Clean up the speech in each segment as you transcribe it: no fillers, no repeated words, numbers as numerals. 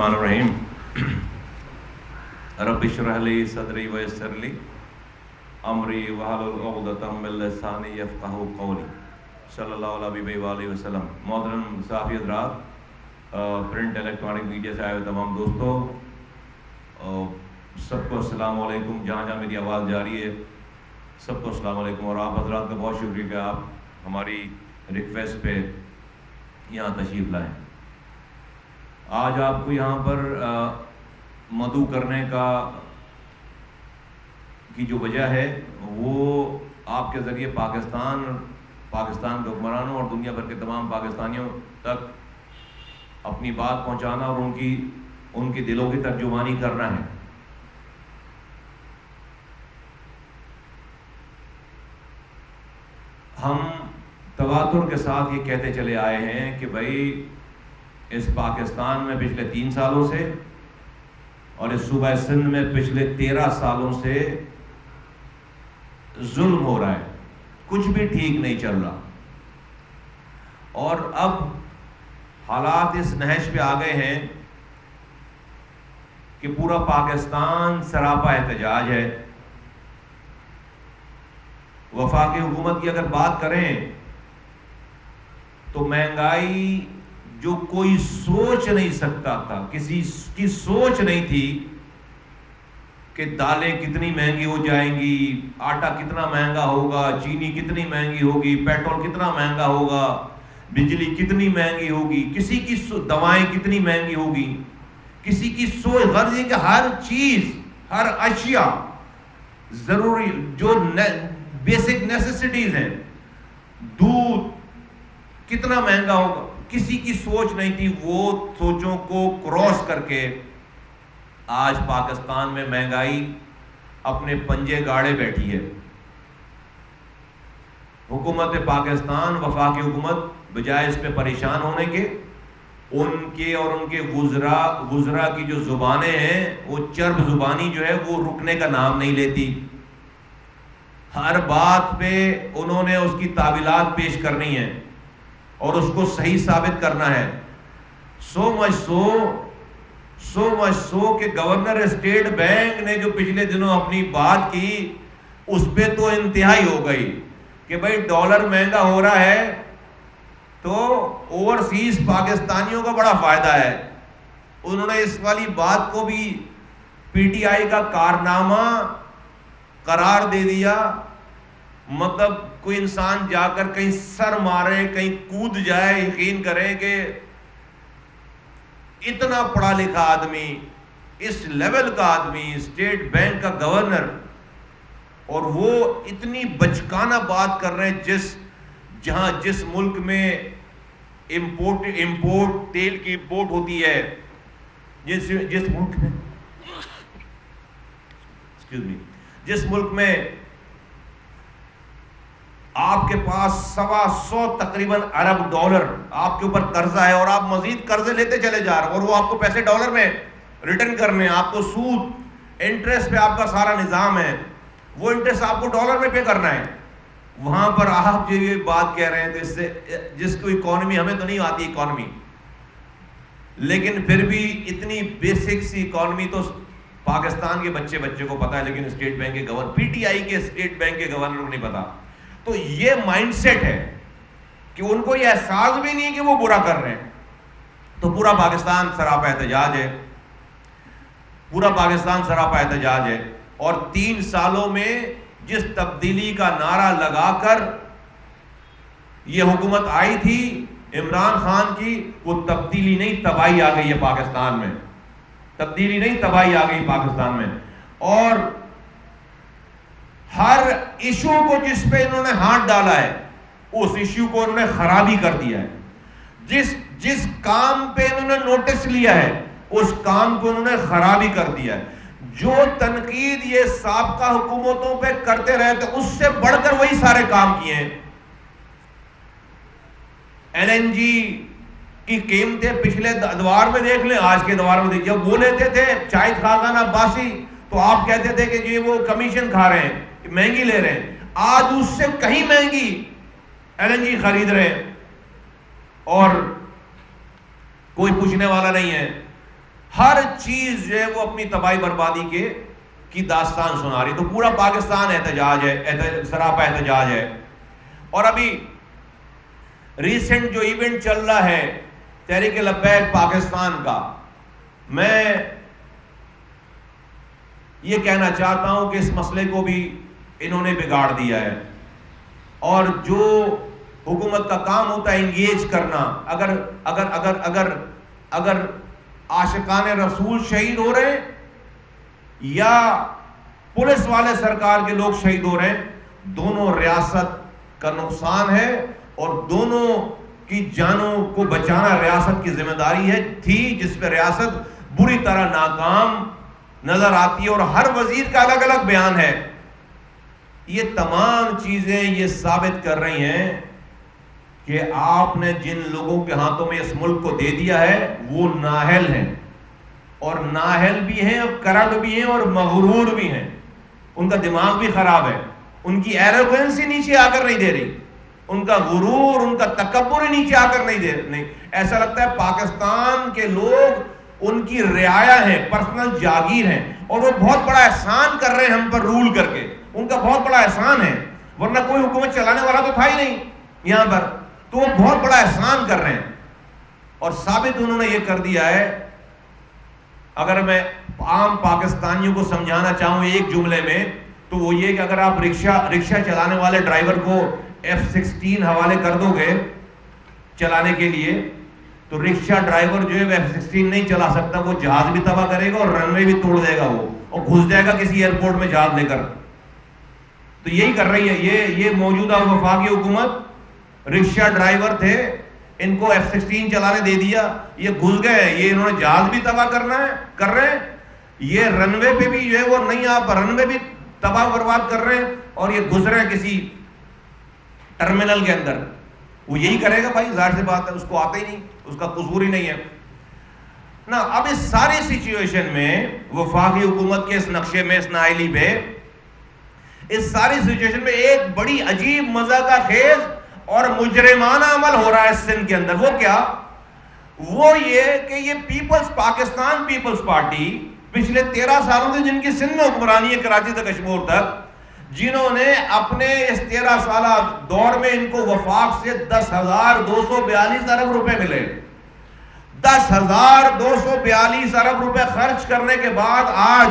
الرحمن الرحیم رب اشرح لی صدری ویسر لی امری واحلل عقدۃ من لسانی یفقہوا قولی صلی اللہ علیہ وآلہ وسلم۔ محترم صحافی حضرات، پرنٹ الیکٹرانک میڈیا سے آئے ہوئے تمام دوستوں، سب کو السلام علیکم۔ جہاں جہاں میری آواز جا رہی ہے سب کو السلام علیکم، اور آپ حضرات کا بہت شکریہ کہ آپ ہماری ریکویسٹ پہ یہاں تشریف لائیں۔ آج آپ کو یہاں پر مدعو کرنے کی جو وجہ ہے وہ آپ کے ذریعے پاکستان کے حکمرانوں اور دنیا بھر کے تمام پاکستانیوں تک اپنی بات پہنچانا اور ان کی دلوں کی ترجمانی کرنا ہے۔ ہم تواتر کے ساتھ یہ کہتے چلے آئے ہیں کہ بھائی اس پاکستان میں پچھلے 3 سالوں سے اور اس صوبہ سندھ میں پچھلے 13 سالوں سے ظلم ہو رہا ہے، کچھ بھی ٹھیک نہیں چل رہا، اور اب حالات اس نہج پہ آ گئے ہیں کہ پورا پاکستان سراپا احتجاج ہے۔ وفاقی حکومت کی اگر بات کریں تو مہنگائی جو کوئی سوچ نہیں سکتا تھا، کسی کی سوچ نہیں تھی کہ دالیں کتنی مہنگی ہو جائیں گی، آٹا کتنا مہنگا ہوگا، چینی کتنی مہنگی ہوگی، پیٹرول کتنا مہنگا ہوگا، بجلی کتنی مہنگی ہوگی، کسی کی دوائیں کتنی مہنگی ہوگی، کسی کی سوچ غرض ہے کہ ہر چیز، ہر اشیاء ضروری جو بیسک نیسیسٹیز ہیں، دودھ کتنا مہنگا ہوگا، کسی کی سوچ نہیں تھی۔ وہ سوچوں کو کراس کر کے آج پاکستان میں مہنگائی اپنے پنجے گاڑے بیٹھی ہے۔ حکومت پاکستان، وفاقی حکومت، بجائے اس پہ پریشان ہونے کے، ان کے وزراء کی جو زبانیں ہیں وہ چرب زبانی جو ہے وہ رکنے کا نام نہیں لیتی۔ ہر بات پہ انہوں نے اس کی تعویلات پیش کرنی ہے اور اس کو صحیح ثابت کرنا ہے۔ سو مچ سو کہ گورنر اسٹیٹ بینک نے جو پچھلے دنوں اپنی بات کی اس پہ تو انتہائی ہو گئی کہ بھائی ڈالر مہنگا ہو رہا ہے تو اوورسیز پاکستانیوں کا بڑا فائدہ ہے۔ انہوں نے اس والی بات کو بھی پی ٹی آئی کا کارنامہ قرار دے دیا۔ مطلب کوئی انسان جا کر کہیں سر مارے، کہیں کود جائے، یقین کریں کہ اتنا پڑھا لکھا آدمی، اس لیول کا آدمی، اسٹیٹ بینک کا گورنر، اور وہ اتنی بچکانہ بات کر رہے ہیں جس ملک میں امپورٹ تیل کی امپورٹ ہوتی ہے، جس ملک میں آپ کے پاس 125 تقریباً ارب ڈالر آپ کے اوپر قرضہ ہے اور آپ مزید قرضے لیتے چلے جا رہے ہیں، اور وہ آپ کو پیسے ڈالر میں ریٹرن کرنے، آپ کو سود انٹرسٹ پہ آپ کا سارا نظام ہے، وہ انٹرسٹ آپ کو ڈالر میں پے کرنا ہے۔ وہاں پر آپ جو یہ بات کہہ رہے ہیں تو اس سے جس کو اکانومی، ہمیں تو نہیں آتی اکانومی، لیکن پھر بھی اتنی بیسک سی اکانومی تو پاکستان کے بچے کو پتا ہے، لیکن اسٹیٹ بینک کے گورنر، پی ٹی آئی کے اسٹیٹ بینک کے گورنر کو نہیں پتا۔ تو یہ مائنڈ سیٹ ہے کہ ان کو یہ احساس بھی نہیں کہ وہ برا کر رہے ہیں۔ تو پورا پاکستان سراپا احتجاج ہے، پورا پاکستان سراپا احتجاج ہے، اور 3 سالوں میں جس تبدیلی کا نعرہ لگا کر یہ حکومت آئی تھی عمران خان کی، وہ تبدیلی نہیں تباہی آ گئی ہے پاکستان میں، تبدیلی نہیں تباہی آ گئی پاکستان میں۔ اور ہر ایشو کو جس پہ انہوں نے ہاتھ ڈالا ہے اس ایشو کو انہوں نے خرابی کر دیا ہے۔ جس کام پہ انہوں نے نوٹس لیا ہے اس کام کو انہوں نے خرابی کر دیا ہے۔ جو تنقید یہ سابقہ حکومتوں پہ کرتے رہے تھے اس سے بڑھ کر وہی سارے کام کیے ہیں۔ LNG کی قیمتیں پچھلے ادوار میں دیکھ لیں، آج کے ادوار میں دیکھ، جب وہ لیتے تھے شاہد خاقان عباسی تو آپ کہتے تھے کہ یہ وہ کمیشن کھا رہے ہیں، مہنگی لے رہے ہیں، آج اس سے کہیں مہنگی LNG خرید رہے ہیں اور کوئی پوچھنے والا نہیں ہے۔ ہر چیز جو ہے وہ اپنی تباہی بربادی کی داستان سنا رہی. تو پورا پاکستان احتجاج ہے، سراپا احتجاج ہے. اور ابھی ریسنٹ جو ایونٹ چل رہا ہے تحریک لبیک پاکستان کا، میں یہ کہنا چاہتا ہوں کہ اس مسئلے کو بھی انہوں نے بگاڑ دیا ہے. اور جو حکومت کا کام ہوتا ہے انگیج کرنا، اگر عاشقان رسول شہید ہو رہے ہیں یا پولیس والے سرکار کے لوگ شہید ہو رہے ہیں، دونوں ریاست کا نقصان ہے اور دونوں کی جانوں کو بچانا ریاست کی ذمہ داری تھی، جس پہ ریاست بری طرح ناکام نظر آتی ہے. اور ہر وزیر کا الگ الگ بیان ہے. یہ تمام چیزیں یہ ثابت کر رہی ہیں کہ آپ نے جن لوگوں کے ہاتھوں میں اس ملک کو دے دیا ہے وہ نااہل ہیں، اور نااہل بھی ہیں اور کرپٹ بھی ہیں اور مغرور بھی ہیں. ان کا دماغ بھی خراب ہے. ان کی ایروگنسی نیچے آ کر نہیں دے رہی، ان کا غرور، ان کا تکبر نیچے آ کر نہیں. ایسا لگتا ہے پاکستان کے لوگ ان کی رعایا ہیں، پرسنل جاگیر ہیں، اور وہ بہت بڑا احسان کر رہے ہیں ہم پر رول کر کے. ان کا بہت بڑا احسان ہے، ورنہ کوئی حکومت چلانے والا تو تھا ہی نہیں یہاں پر. تو وہ بہت بڑا احسان کر رہے ہیں، اور ثابت انہوں نے یہ کر دیا ہے. اگر میں عام پاکستانیوں کو سمجھانا چاہوں ایک جملے میں تو وہ یہ کہ اگر آپ رکشہ چلانے والے ڈرائیور کو F-16 حوالے کر دو گے چلانے کے لیے، تو رکشہ ڈرائیور جو ہے وہ F-16 نہیں چلا سکتا. وہ جہاز بھی تباہ کرے گا اور رن وے بھی توڑ دے گا، وہ اور گھس جائے گا کسی ایئرپورٹ میں جہاز لے کر. تو یہی کر رہی ہے یہ موجودہ وفاقی حکومت. رکشہ ڈرائیور تھے، ان کو F-16 چلانے دے دیا، یہ گھس گئے. یہ انہوں نے جہاز بھی تباہ کر رہے ہیں، یہ رن وے پہ بھی جو ہے وہ نہیں، آپ رن وے بھی تباہ برباد کر رہے ہیں، اور یہ گھس رہے ہیں کسی ٹرمینل کے اندر. وہ یہی کرے گا بھائی، ظاہر سی بات ہے، اس کو آتا ہی نہیں، اس کا قصور ہی نہیں ہے نا. اب اس ساری سچویشن میں وفاقی حکومت کے اس نقشے میں، اس نااہلی پہ، اس ساری سچویشن میں ایک بڑی عجیب مزہ کا خیز اور مجرمانہ عمل ہو رہا ہے سندھ کے اندر. وہ کیا؟ وہ یہ کہ یہ پاکستان پیپلز پارٹی پچھلے 13 سالوں سے جن کی سندھ میں حکمرانی ہے، کراچی سے کشمیر تک، جنہوں نے اپنے اس 13 سالہ دور میں ان کو وفاق سے 10,242 ارب روپے ملے. 10,242 ارب روپے خرچ کرنے کے بعد آج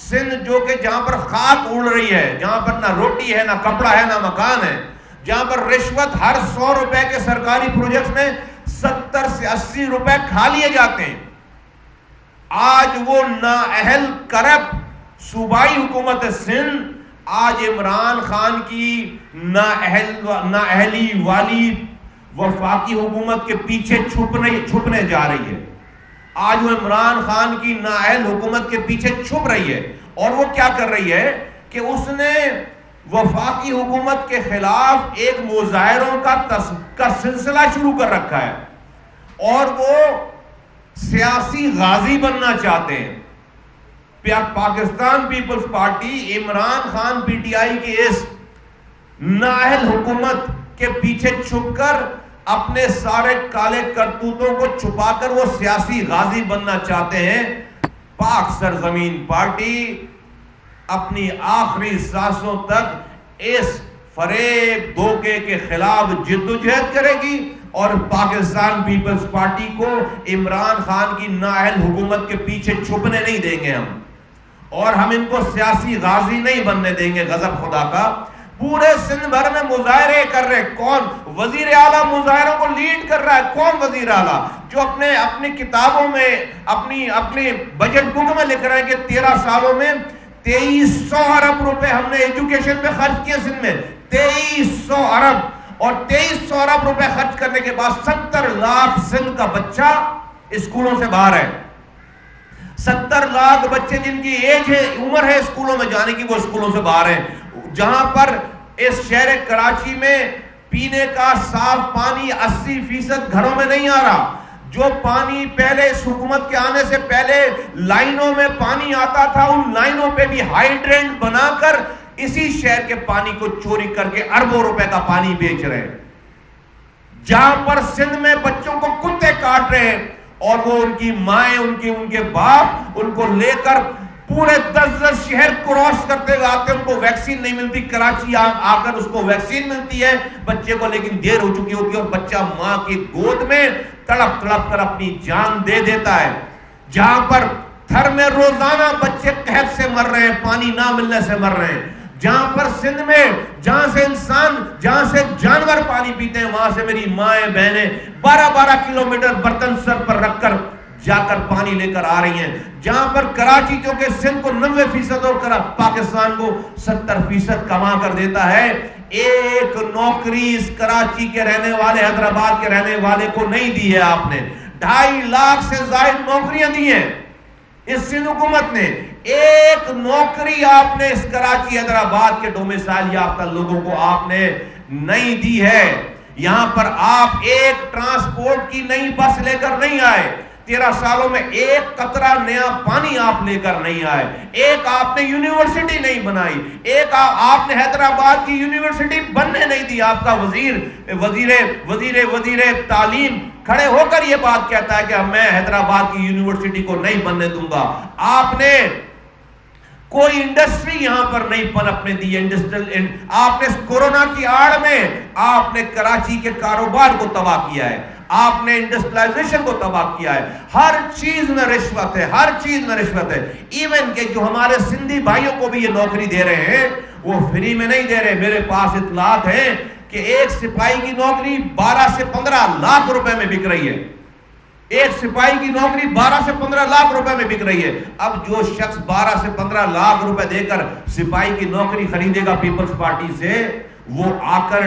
سندھ جو کہ جہاں پر خاک اڑ رہی ہے، جہاں پر نہ روٹی ہے، نہ کپڑا ہے، نہ مکان ہے، جہاں پر رشوت ہر 100 روپے کے سرکاری پروجیکٹس میں 70 سے 80 روپے کھا لیے جاتے ہیں، آج وہ نااہل کرپٹ صوبائی حکومت سندھ آج عمران خان کی نااہلی والی وفاقی حکومت کے پیچھے چھپنے جا رہی ہے. آج وہ عمران خان کی نااہل حکومت کے پیچھے چھپ رہی ہے. اور وہ کیا کر رہی ہے کہ اس نے وفاقی حکومت کے خلاف ایک مظاہروں کا سلسلہ شروع کر رکھا ہے، اور وہ سیاسی غازی بننا چاہتے ہیں. پاکستان پیپلز پارٹی عمران خان پی ٹی آئی کی اس نااہل حکومت کے پیچھے چھپ کر اپنے سارے کالے کرتوتوں کو چھپا کر وہ سیاسی غازی بننا چاہتے ہیں. پاک سرزمین پارٹی اپنی آخری سانسوں تک اس فریب دھوکے کے خلاف جدوجہد کرے گی، اور پاکستان پیپلز پارٹی کو عمران خان کی نااہل حکومت کے پیچھے چھپنے نہیں دیں گے ہم، اور ہم ان کو سیاسی غازی نہیں بننے دیں گے. غضب خدا کا پورے سندھ بھر میں مظاہرے کر رہے. کون وزیر اعلیٰ مظاہروں کو لیڈ کر رہا ہے؟ کون وزیر اعلیٰ جو اپنی کتابوں میں اپنی بجٹ بک میں لکھ رہے ہیں کہ 13 سالوں میں 2300 ارب روپے ہم نے ایجوکیشن پہ خرچ کیے سندھ میں. 2300 ارب، اور 2300 ارب روپے خرچ کرنے کے بعد 70 لاکھ سندھ کا بچہ اسکولوں سے باہر ہے. 70 لاکھ بچے جن کی عمر ہے اسکولوں میں جانے کی، وہ اسکولوں سے باہر ہیں. جہاں پر اس شہر کراچی میں پینے کا صاف پانی 80% گھروں میں نہیں آ رہا. جو پانی پہلے اس حکومت کے آنے سے پہلے لائنوں میں پانی آتا تھا، ان لائنوں پہ بھی ہائیڈرینٹ بنا کر اسی شہر کے پانی کو چوری کر کے اربوں روپے کا پانی بیچ رہے ہیں. جہاں پر سندھ میں بچوں کو کتے کاٹ رہے ہیں اور وہ ان کی مائیں ان کے باپ ان کو لے کر پورے 10 شہر کراس کرتے ہوئے آتے، ان کو ویکسین نہیں ملتی، کراچی آ کر اس کو ویکسین ملتی ہے بچے کو، لیکن دیر ہو چکی ہوتی ہے اور بچہ ماں کی گود میں تڑپ تڑپ کر اپنی جان دے دیتا ہے۔ جہاں پر تھر میں روزانہ بچے قحط سے مر رہے ہیں، پانی نہ ملنے سے مر رہے ہیں، جہاں پر سندھ میں جہاں سے جانور پانی پیتے ہیں، وہاں سے میری مائیں بہنیں 12 کلومیٹر برتن سر پر رکھ کر جا کر پانی لے کر آ رہی ہیں۔ جہاں پر کراچی جو کہ سندھ کو 90% اور پاکستان کو 70% کما کر دیتا ہے، ایک نوکری اس کراچی کے رہنے والے، حیدرآباد کے رہنے والے کو نہیں دی ہے آپ نے۔ 2.5 لاکھ سے زائد نوکریاں دی ہیں اس سندھ حکومت نے، ایک نوکری آپ نے اس کراچی حیدرآباد کے ڈومیسائل یافتہ لوگوں کو آپ نے نہیں دی ہے۔ یہاں پر آپ ایک ٹرانسپورٹ کی نئی بس لے کر نہیں آئے، 13 سالوں میں ایک قطرہ نیا پانی آپ لے کر نہیں آئے، ایک آپ نے یونیورسٹی نہیں بنائی، ایک آپ نے حیدرآباد کی یونیورسٹی بننے نہیں دی۔ آپ کا وزیر تعلیم کھڑے ہو کر یہ بات کہتا ہے کہ میں حیدرآباد کی یونیورسٹی کو نہیں بننے دوں گا۔ آپ نے کوئی انڈسٹری یہاں پر نہیں پنپنے دی، آپ نے کورونا کی آڑ میں آپ نے کراچی کے کاروبار کو تباہ کیا ہے، آپ نے انڈسٹریلائزیشن کو تباہ کیا ہے۔ ہر چیز میں رشوت ہے، ہر چیز میں رشوت ہے۔ ایون کہ جو ہمارے سندھی بھائیوں کو بھی یہ نوکری دے رہے ہیں وہ فری میں نہیں دے رہے۔ میرے پاس اطلاعات ہیں کہ ایک سپاہی کی نوکری 12 سے 15 لاکھ روپے میں بک رہی ہے، ایک سپاہی کی نوکری 12 سے 15 لاکھ روپے میں بک رہی ہے۔ اب جو شخص 12 سے 15 لاکھ روپے دے کر سپاہی کی نوکری خریدے گا پیپلز پارٹی سے، وہ آ کر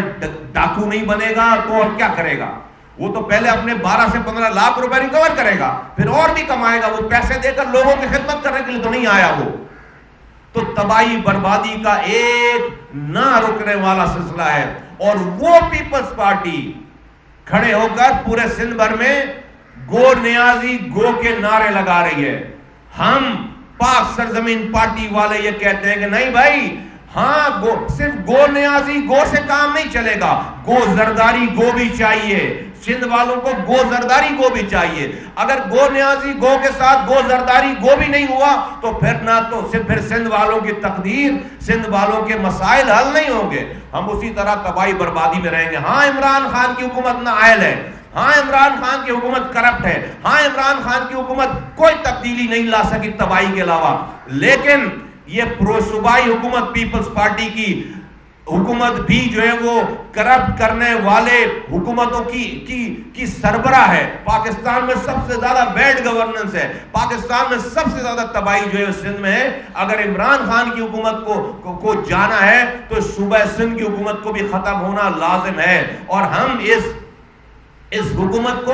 ڈاکو نہیں بنے گا تو اور کیا کرے گا؟ وہ تو پہلے اپنے 12 سے 15 لاکھ روپے ریکور کرے گا، پھر اور بھی کمائے گا۔ وہ پیسے دے کر لوگوں کی خدمت کرنے کے لیے تو نہیں آیا وہ۔ تو تباہی بربادی کا ایک نہ رکنے والا سلسلہ ہے، اور وہ پیپلز پارٹی کھڑے ہو کر پورے سندھ بھر میں گو نیازی گو کے نعرے لگا رہی ہے۔ ہم پاک سرزمین پارٹی والے یہ کہتے ہیں کہ نہیں بھائی، ہاں صرف گو نیازی گو سے کام نہیں چلے گا، گو زرداری گو بھی چاہیے، سندھ والوں کو گو زرداری گو بھی چاہیے۔ اگر گو نیازی گو کے ساتھ گو زرداری گو بھی نہیں ہوا تو پھر نہ تو پھر سندھ والوں کی تقدیر، سندھ والوں کے مسائل حل نہیں ہوں گے، ہم اسی طرح تباہی بربادی میں رہیں گے۔ ہاں عمران خان کی حکومت نااہل ہے، ہاں عمران خان کی حکومت کرپٹ ہے، ہاں عمران خان کی حکومت کوئی تبدیلی نہیں لا سکی تباہی کے علاوہ، لیکن یہ پرو صوبائی حکومت پیپلز پارٹی کی حکومت بھی جو ہے وہ کرپٹ کرنے والے حکومتوں کی سربراہ ہے۔ پاکستان میں سب سے زیادہ بیڈ گورننس ہے، پاکستان میں سب سے زیادہ تباہی جو ہے سندھ میں ہے۔ اگر عمران خان کی حکومت کو جانا ہے تو صوبہ سندھ کی حکومت کو بھی ختم ہونا لازم ہے، اور ہم اس حکومت کو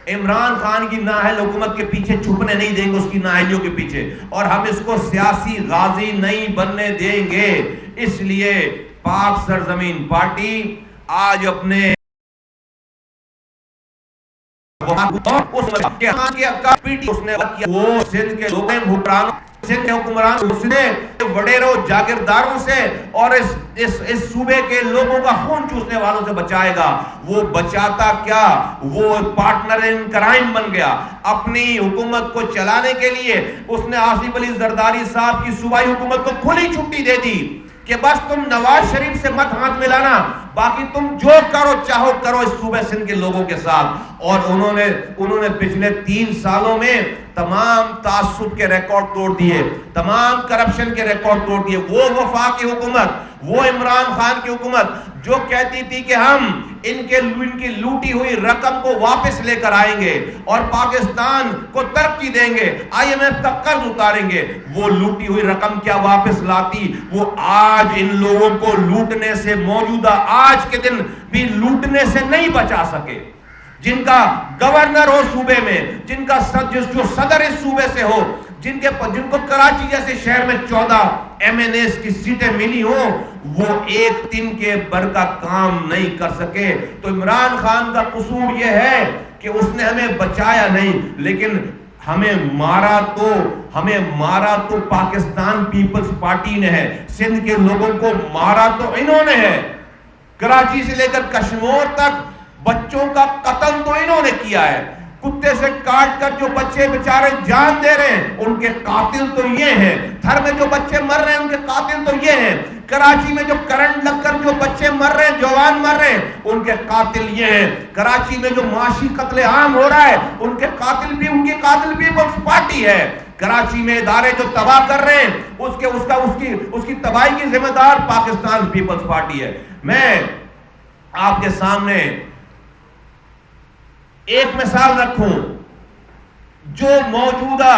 عمران خان کی نااہل حکومت کے پیچھے چھپنے نہیں دیں گے، اس کی نااہلیوں کے پیچھے، اور ہم اس کو سیاسی غازی نہیں بننے دیں گے۔ اس لیے پاک سرزمین پارٹی آج اپنے وڈیروں جاگیرداروں سے اور اس صوبے کے لوگوں کا خون چوسنے والوں سے بچائے گا۔ وہ بچاتا کیا، وہ پارٹنر ان کرائم بن گیا۔ اپنی حکومت کو چلانے کے لیے اس نے آصف علی زرداری صاحب کی صوبائی حکومت کو کھلی چھٹی دے دی کہ بس تم نواز شریف سے مت ہاتھ ملانا، باقی تم جو کرو چاہو کرو اس صوبہ سندھ کے لوگوں کے ساتھ۔ اور انہوں نے پچھلے 3 سالوں میں تمام تعصب کے ریکارڈ توڑ دیے، تمام کرپشن کے ریکارڈ توڑ دیے۔ وہ وفاقی حکومت، وہ عمران خان کی حکومت جو کہتی تھی کہ ہم ان کی لوٹی ہوئی رقم کو واپس لے کر آئیں گے اور پاکستان کو ترقی دیں گے، IMF کا قرض اتاریں گے، وہ لوٹی ہوئی رقم کیا واپس لاتی؟ وہ آج ان لوگوں کو لوٹنے سے، موجودہ آج کے دن بھی لوٹنے سے نہیں بچا سکے۔ جن کا گورنر ہو صوبے میں، جن کا جو صدر اس صوبے سے ہو، جن کو کراچی جیسے شہر میں 14 MNAs کی سیٹیں ملی ہوں، وہ ایک دن کے بر کا کام نہیں کر سکے۔ تو عمران خان کا قصور یہ ہے کہ اس نے ہمیں بچایا نہیں، لیکن ہمیں مارا تو پاکستان پیپلز پارٹی نے ہے، سندھ کے لوگوں کو مارا تو انہوں نے ہے۔ کراچی سے لے کر کشمیر تک بچوں کا قتل تو انہوں نے کیا ہے۔ کتے سے کاٹ کر جو بچے بیچارے جان دے رہے ہیں ان کے قاتل تو یہ ہیں، تھر میں جو بچے مر رہے ہیں ان کے قاتل تو یہ ہیں، کراچی میں جو کرنٹ لگ کر جو بچے مر رہے ہیں، جوان مر رہے ہیں، ان کے قاتل یہ ہیں، کراچی میں جو معاشی قتل عام ہو رہا ہے ان کے قاتل بھی، ان کی قاتل پیپلز پارٹی ہے، کراچی میں ادارے جو تباہ کر رہے ہیں اس کی تباہی کی ذمہ دار پاکستان پیپلز پارٹی ہے۔ میں آپ کے سامنے ایک مثال رکھوں، جو موجودہ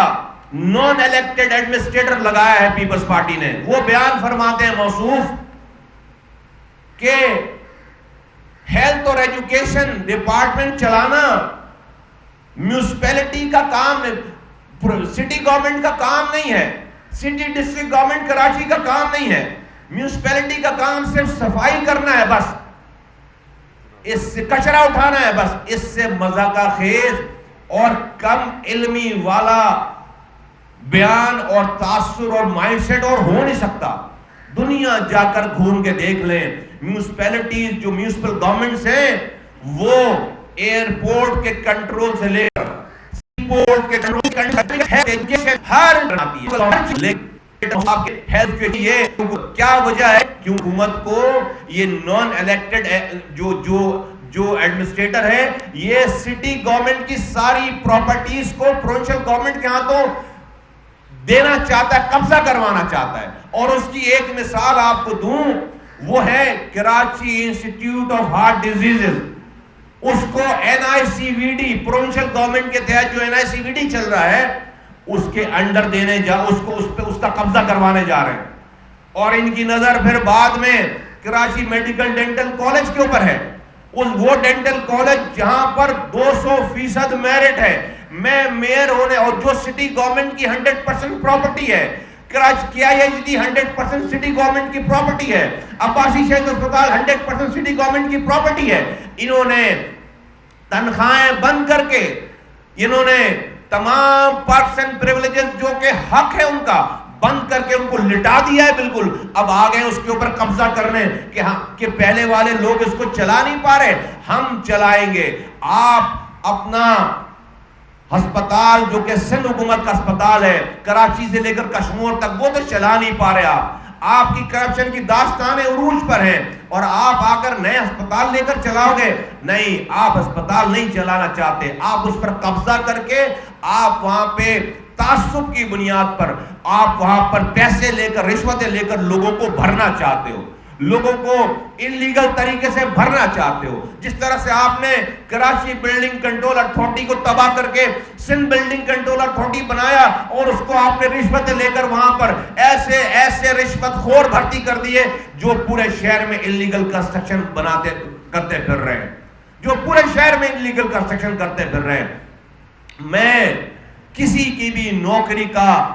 نان الیکٹڈ ایڈمنسٹریٹر لگایا ہے پیپلز پارٹی نے، وہ بیان فرماتے ہیں موصوف کہ ہیلتھ اور ایجوکیشن ڈپارٹمنٹ چلانا میونسپیلٹی کا کام ہے، سٹی گورنمنٹ کا کام نہیں ہے، سٹی ڈسٹرکٹ گورنمنٹ کراچی کا کام نہیں ہے، میونسپیلٹی کا کام صرف صفائی کرنا ہے، بس اس سے کچرا اٹھانا ہے، بس اس سے مذاقہ خیز اور کم علمی والا بیان اور تاثر اور مائنڈ سیٹ اور ہو نہیں سکتا۔ دنیا جا کر گھوم کے دیکھ لیں، میونسپیلٹیز جو میونسپل گورنمنٹس ہیں وہ ایئرپورٹ کے کنٹرول سے لے کر سی پورٹ کے کنٹرول ہر کیا وجہ ہے؟ کیوں حکومت کو یہ نان الیکٹڈ جو ایڈمنسٹریٹر ہے یہ سٹی گورنمنٹ کی ساری پراپرٹیز کو پروونشل گورنمنٹ کے ہاتھوں دینا چاہتا ہے، قبضہ کروانا چاہتا ہے۔ اور اس کی ایک مثال آپ کو دوں، وہ ہے Karachi institute of heart diseases, اس کو NICVD پروونشل گورنمنٹ کے تحت جو NICVD چل رہا ہے اس کے انڈر اس کا قبضہ کروانے جا رہے ہیں، اور ان کی نظر پھر بعد میں کراچی میڈیکل ڈینٹل کالج کے اوپر ہے، وہ ڈینٹل کالج جہاں پر 200% میرٹ ہے، میں میئر ہونے اور جو سٹی گورنمنٹ کی 100% پراپرٹی ہے، کراچی KIHD 100% سٹی گورنمنٹ کی پراپرٹی ہے، عباسی شہید اسپتال 100% سٹی گورنمنٹ کی پراپرٹی ہے، انہوں نے تنخواہیں بند کر کے، انہوں نے تمام پرکس اینڈ پریویلیجز جو کہ حق ہے ان کا بند کر کے ان کو لٹا دیا ہے بالکل۔ اب آگئے اس کے اوپر قبضہ کرنے کہ پہلے والے لوگ اس کو چلا نہیں پا رہے، ہم چلائیں گے۔ آپ اپنا ہسپتال جو کہ سندھ حکومت کا ہسپتال ہے، کراچی سے لے کر کشمیر تک، وہ تو چلا نہیں پا رہے، آپ کی کرپشن کی داستانیں عروج پر ہیں، اور آپ آ کر نئے ہسپتال لے کر چلاؤ گے؟ نہیں، آپ ہسپتال نہیں چلانا چاہتے، آپ اس پر قبضہ کر کے آپ وہاں پہ تعصب کی بنیاد پر آپ وہاں پر پیسے لے کر، رشوتیں لے کر لوگوں کو بھرنا چاہتے ہو، لوگوں کو انلیگل طریقے سے بھرنا چاہتے ہو۔ جس طرح سے آپ نے کراچی بلڈنگ کنٹرول اتھارٹی کو تباہ کر کے سندھ بلڈنگ کنٹرول اتھارٹی بنایا، اور اس کو آپ نے رشوتیں لے کر وہاں پر ایسے رشوت خور بھرتی کر دیے جو پورے شہر میں انلیگل کنسٹرکشن کرتے پھر رہے ہیں، جو پورے شہر میں انلیگل کنسٹرکشن کرتے پھر رہے ہیں۔ میں کسی کی بھی نوکری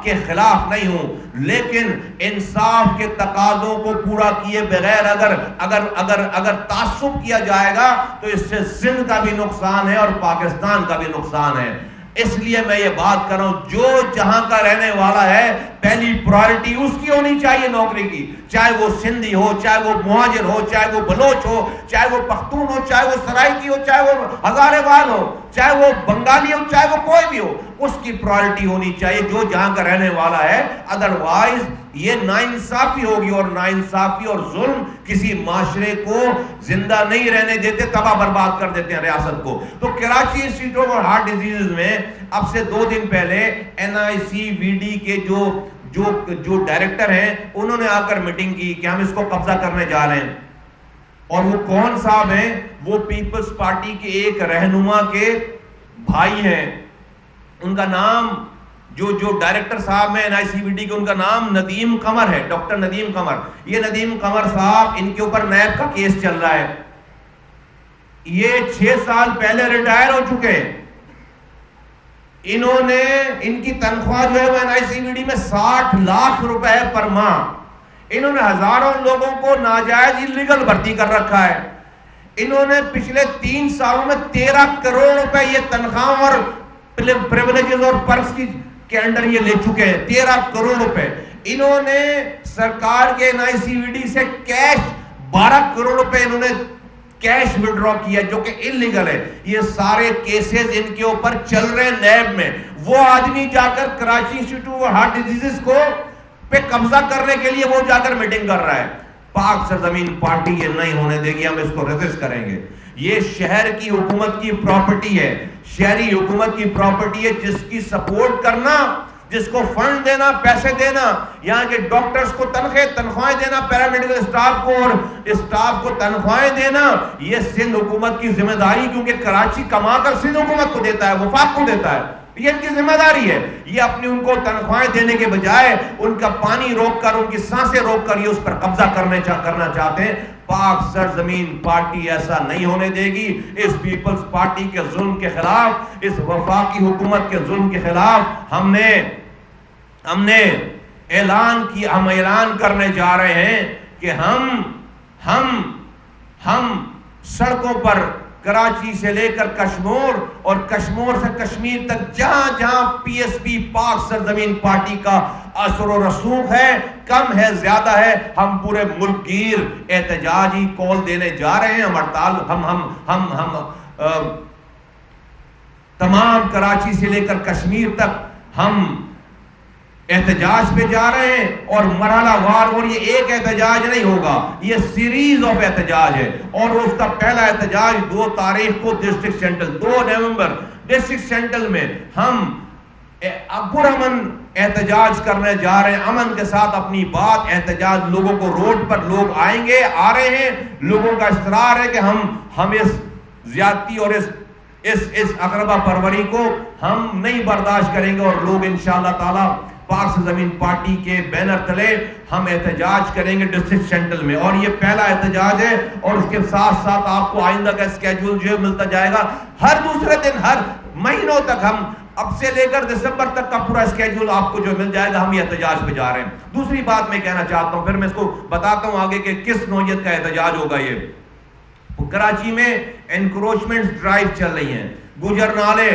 کے خلاف نہیں ہوں، لیکن انصاف کے تقاضوں کو پورا کیے بغیر اگر تعصب کیا جائے گا تو اس سے سندھ کا بھی نقصان ہے اور پاکستان کا بھی نقصان ہے۔ اس لیے میں یہ بات کر رہا ہوں، جو جہاں کا رہنے والا ہے پہلی پرائرٹی اس کی ہونی چاہیے نوکری کی، چاہے وہ سندھی ہو، چاہے وہ مہاجر ہو، چاہے وہ بلوچ ہو، چاہے وہ پختون ہو، چاہے وہ سرائکی ہو، چاہے وہ ہزارے وال ہو، چاہے وہ بنگالی ہو، چاہے وہ کوئی بھی ہو، اس کی پرائرٹی ہونی چاہیے جو جہاں کا رہنے والا ہے۔ ادروائز یہ ناانصافی ہوگی، اور ناانصافی اور ظلم کسی معاشرے کو زندہ نہیں رہنے دیتے، تباہ برباد کر دیتے ہیں ریاست کو۔ تو Karachi institute of heart disease میں اب سے 2 دن پہلے NICVD کے جو ڈائریکٹر ہیں انہوں نے آ کر میٹنگ کی کہ ہم اس کو قبضہ کرنے جا رہے ہیں، اور وہ کون صاحب ہیں؟ وہ پیپلز پارٹی کے ایک رہنما کے بھائی ہیں، ان کا نام جو ڈائریکٹر صاحب ہیں NICVD کے، ان کا نام ندیم قمر ہے، ڈاکٹر ندیم قمر۔ یہ ندیم قمر صاحب، ان کے اوپر نیب کا کیس چل رہا ہے، یہ 6 سال پہلے ریٹائر ہو چکے ہیں، انہوں نے ان کی تنخواہ جو ہے وہ NICVD میں 60 لاکھ روپے پر ماہ، انہوں نے ہزاروں لوگوں کو ناجائز انلیگل بھرتی کر رکھا ہے، انہوں نے پچھلے 3 سالوں میں 13 کروڑ روپے یہ تنخواہ اور پریویلیجز اور پرکس کے انڈر یہ لے چکے ہیں، 13 کروڑ روپے۔ انہوں نے سرکار کے NICVD سے کیش 12 کروڑ روپے انہوں نے کیش وڈرا کیا جو کہ انلیگل ہے. یہ سارے کیسز ان کے اوپر چل رہے ہیں نیب میں. وہ آدمی جا کر Karachi institute of heart disease کو پہ قبضہ کرنے کے لیے وہ جا کر میٹنگ کر رہا ہے. پاک سرزمین پارٹی یہ نہیں ہونے دے گی, ہم اس کو ریزسٹ کریں گے. یہ شہر کی حکومت کی پراپرٹی ہے, شہری حکومت کی پراپرٹی ہے, جس کی سپورٹ کرنا, جس کو فنڈ دینا, پیسے دینا, یہاں کے ڈاکٹرز کو تنخواہیں دینا, پیرامیڈیکل اسٹاف کو اور اسٹاف کو تنخواہیں دینا, یہ سندھ حکومت کی ذمہ داری, کیونکہ کراچی کما کر سندھ حکومت کو دیتا ہے, وفاق کو دیتا ہے, یہ ان کی ذمہ داری ہے. یہ اپنی ان کو تنخواہیں دینے کے بجائے ان کا پانی روک کر, ان کی سانسیں روک کر یہ اس پر قبضہ کرنا چاہتے ہیں. پاک سرزمین پارٹی ایسا نہیں ہونے دے گی. اس پیپلز پارٹی کے ظلم کے خلاف, اس وفاقی حکومت کے ظلم کے خلاف ہم نے اعلان کرنے جا رہے ہیں کہ ہم سڑکوں پر کراچی سے لے کر کشمور اور کشمور سے کشمیر تک جہاں جہاں پی ایس پی پاک سرزمین پارٹی کا اثر و رسوخ ہے, کم ہے زیادہ ہے, ہم پورے ملک گیر احتجاجی کال دینے جا رہے ہیں. ہم ہڑتال ہم تمام کراچی سے لے کر کشمیر تک ہم احتجاج پہ جا رہے ہیں, اور مرحلہ وار, اور یہ ایک احتجاج نہیں ہوگا, یہ سیریز آف احتجاج ہے. اور اس کا پہلا احتجاج 2 تاریخ کو ڈسٹرکٹ سینٹرل, 2 نومبر ڈسٹرکٹ سینٹرل میں ہم پرامن احتجاج کرنے جا رہے ہیں. امن کے ساتھ اپنی بات, احتجاج, لوگوں کو روڈ پر لوگ آئیں گے, آ رہے ہیں, لوگوں کا اصرار ہے کہ ہم اس زیادتی اور اس اقربا پروری کو ہم نہیں برداشت کریں گے, اور لوگ انشاءاللہ تعالی پاک سرزمین پارٹی کے بینر تلے ہم احتجاج کریں گے ڈسٹرکٹ سینٹرل میں. اور یہ پہلا احتجاج ہے, اور اس کے ساتھ ساتھ آپ کو آئندہ کا اسکیڈول جو ملتا جائے گا. ہر دوسرے دن, ہر مہینوں تک, ہم اب سے لے کر دسمبر تک کا پورا اسکیڈول آپ کو جو مل جائے گا. ہم یہ احتجاج پہ جا رہے ہیں. دوسری بات میں کہنا چاہتا ہوں, پھر میں اس کو بتاتا ہوں آگے کہ کس نوعیت کا احتجاج ہوگا. یہ کراچی میں انکروچمنٹ ڈرائیو چل رہی ہیں, گجر نالے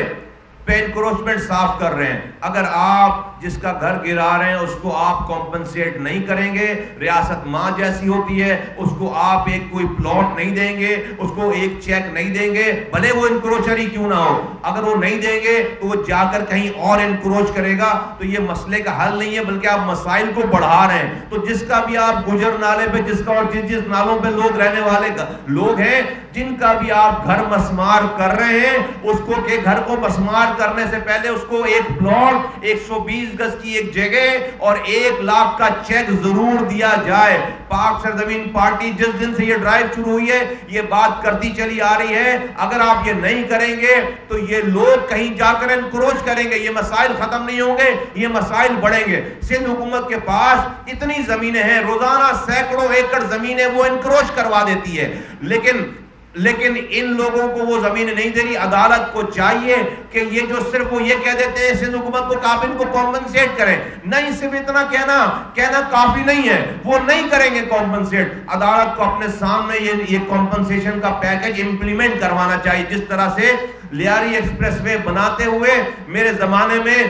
پہ انکروچمنٹ صاف کر رہے ہیں. اگر آپ جس کا گھر گرا رہے ہیں اس کو آپ کمپنسیٹ نہیں کریں گے, ریاست ماں جیسی ہوتی ہے, اس کو آپ ایک کوئی پلاٹ نہیں دیں گے, اس کو ایک چیک نہیں دیں گے, بھلے وہ انکروچر ہی کیوں نہ ہو, اگر وہ نہیں دیں گے تو وہ جا کر کہیں اور انکروچ کرے گا, تو یہ مسئلے کا حل نہیں ہے, بلکہ آپ مسائل کو بڑھا رہے ہیں. تو جس کا بھی آپ گجر نالے پہ, جس کا اور جس نالوں پہ لوگ رہنے والے لوگ ہیں, جن کا بھی آپ گھر مسمار کر رہے ہیں, اس کو کہ گھر کو مسمار کرنے سے پہلے اس کو ایک پلاٹ 120 گز کی ایک جگہ اور 1 لاکھ کا چیک ضرور دیا جائے. پاک سرزمین پارٹی جس دن سے یہ ڈرائیو شروع ہوئی ہے یہ بات کرتی چلی آ رہی ہے. اگر آپ یہ نہیں کریں گے تو یہ لوگ کہیں جا کر انکروچ کریں گے, یہ مسائل ختم نہیں ہوں گے, یہ مسائل بڑھیں گے. سندھ حکومت کے پاس اتنی زمینیں ہیں, روزانہ سینکڑوں ایکڑ زمینیں وہ انکروچ کروا دیتی ہے, لیکن ان لوگوں کو وہ زمین نہیں دے رہی. عدالت کو چاہیے کہ یہ جو صرف وہ یہ کہہ دیتے ہیں سندھ حکومت کو آپ ان کو کمپنسیٹ کریں, نہیں, صرف اتنا کہنا کافی نہیں ہے, وہ نہیں کریں گے کمپنسیٹ. عدالت کو اپنے سامنے یہ کمپنسیشن کا پیکج امپلیمنٹ کروانا چاہیے. جس طرح سے لیاری ایکسپریس وے بناتے ہوئے میرے زمانے میں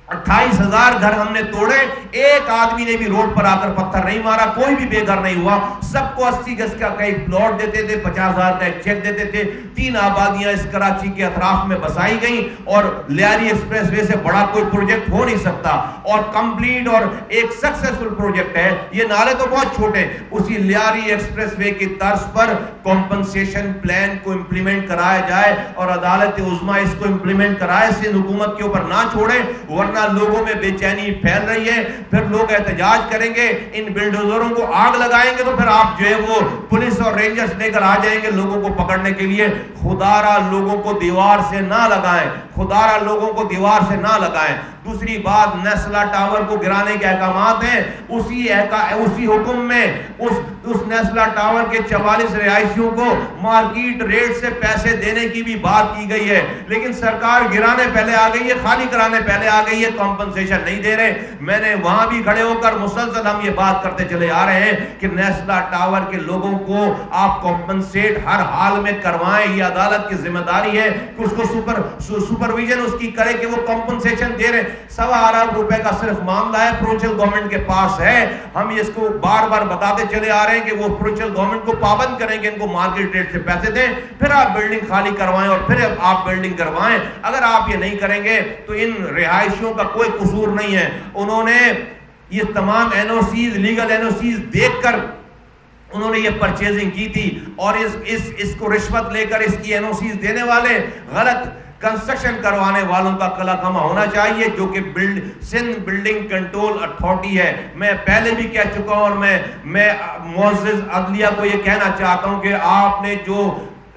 28,000 گھر ہم نے توڑے, ایک آدمی نے بھی روڈ پر آ کر پتھر نہیں مارا, کوئی بھی بے گھر نہیں ہوا, سب کو 80 گز کا ایک پلاٹ دیتے تھے, 50,000 کا ایک چیک دیتے تھے. 3 آبادیاں اس کراچی کے اطراف میں بسائی گئیں, اور لیاری ایکسپریس وے سے بڑا کوئی پروجیکٹ ہو نہیں سکتا, اور کمپلیٹ اور ایک سکسیسفل پروجیکٹ ہے. یہ نالے تو بہت چھوٹے, اسی لیاری ایکسپریس وے کی طرز پر کمپنسیشن پلان کو امپلیمنٹ کرایا جائے, اور عدالت عظمیٰ اس کو امپلیمنٹ کرائے, سندھ حکومت کے اوپر نہ چھوڑے, ورنہ لوگوں میں بے چینی پھیل رہی ہے. پھر لوگ احتجاج کریں گے, ان بلڈوزروں کو آگ لگائیں گے, تو پھر آپ جو ہے وہ پولیس اور رینجرز لے کر آ جائیں گے لوگوں کو پکڑنے کے لیے. خدارا لوگوں کو دیوار سے نہ لگائیں, خدارا لوگوں کو دیوار سے نہ لگائیں. دوسری بات, نیسلا ٹاور کو گرانے کے احکامات ہیں, اسی حکم میں اس نیسلا ٹاور کے 44 رہائشیوں کو مارکیٹ ریٹ سے پیسے دینے کی بھی بات کی گئی ہے, لیکن سرکار گرانے پہلے آ گئی ہے, خالی کرانے پہلے آ گئی ہے, کمپنسیشن نہیں دے رہے. میں نے وہاں بھی کھڑے ہو کر مسلسل ہم یہ بات کرتے چلے آ رہے ہیں کہ نیسلا ٹاور کے لوگوں کو آپ کمپنسیٹ ہر حال میں کروائیں. یہ عدالت کی ذمہ داری ہے کہ اس کو سپرویژن اس کی کرے کہ وہ کمپنسیشن دے رہے. سوا ارب روپے کا صرف معاملہ ہے، پروونشل گورنمنٹ کے پاس ہے. ہم اس کو بار بار بتاتے چلے آ رہے ہیں کہ وہ پروونشل گورنمنٹ کو پابند کریں کہ ان کو مارکیٹ ریٹ سے پیسے دیں، پھر آپ بلڈنگ خالی کروائیں اور پھر آپ بلڈنگ کروائیں. اگر آپ یہ نہیں کریں گے تو ان رہائشیوں کا کوئی قصور نہیں ہے. انہوں نے یہ تمام این او سیز، لیگل این او سیز دیکھ کر انہوں نے یہ پرچیزنگ کی تھی، اور اس کو رشوت لے کر اس کی این او سیز دینے والے، غلط کنسٹرکشن کروانے والوں کا کلا کما ہونا چاہیے، جو کہ سندھ بلڈنگ کنٹرول اتھارٹی ہے. میں پہلے بھی کہہ چکا ہوں، اور میں معزز عدلیہ کو یہ کہنا چاہتا ہوں کہ آپ نے جو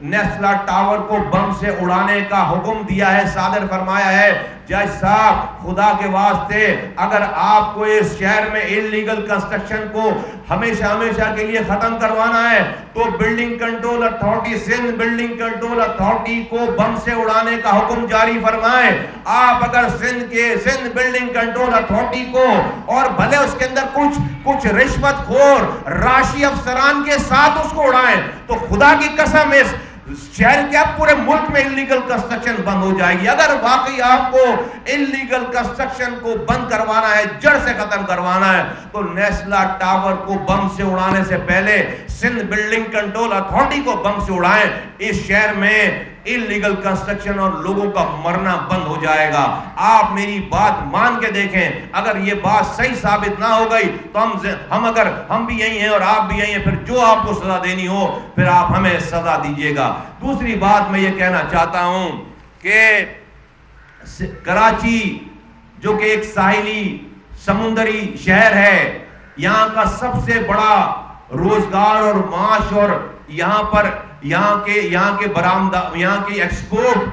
نیسلا ٹاور کو بم سے اڑانے کا حکم دیا ہے، صادر فرمایا ہے، جج صاحب خدا کے واسطے اگر آپ کو اس شہر میں انلیگل کنسٹرکشن کو ہمیشہ ہمیشہ کے لیے ختم کروانا ہے تو building control authority, Sindh building control authority کو بم سے اڑانے کا حکم جاری فرمائیں. آپ اگر سندھ بلڈنگ کنٹرول اتھارٹی کو، اور بھلے اس کے اندر کچھ رشوت خور راشی افسران کے ساتھ اس کو اڑائیں، تو خدا کی قسم اس شہر کے اب پورے ملک میں انلیگل کنسٹرکشن بند ہو جائے گی. اگر واقعی آپ کو انلیگل کنسٹرکشن کو بند کروانا ہے، جڑ سے ختم کروانا ہے، تو نیسلا ٹاور کو بم سے اڑانے سے پہلے سندھ بلڈنگ کنٹرول اتھارٹی کو بم سے اڑائیں. اس شہر میں انلیگل کنسٹرکشن اور لوگوں کا مرنا بند ہو جائے گا. آپ میری بات مان کے دیکھیں، اگر یہ بات صحیح ثابت نہ ہو گئی تو ہم بھی یہی ہیں اور آپ بھی یہی ہیں، پھر جو آپ کو سزا دینی ہو پھر آپ ہمیں سزا دیجیے گا. دوسری بات میں یہ کہنا چاہتا ہوں کہ کراچی جو کہ ایک ساحلی سمندری شہر ہے، یہاں کا سب سے بڑا روزگار اور معاش اور یہاں کے برآمدہ، یہاں کے ایکسپورٹ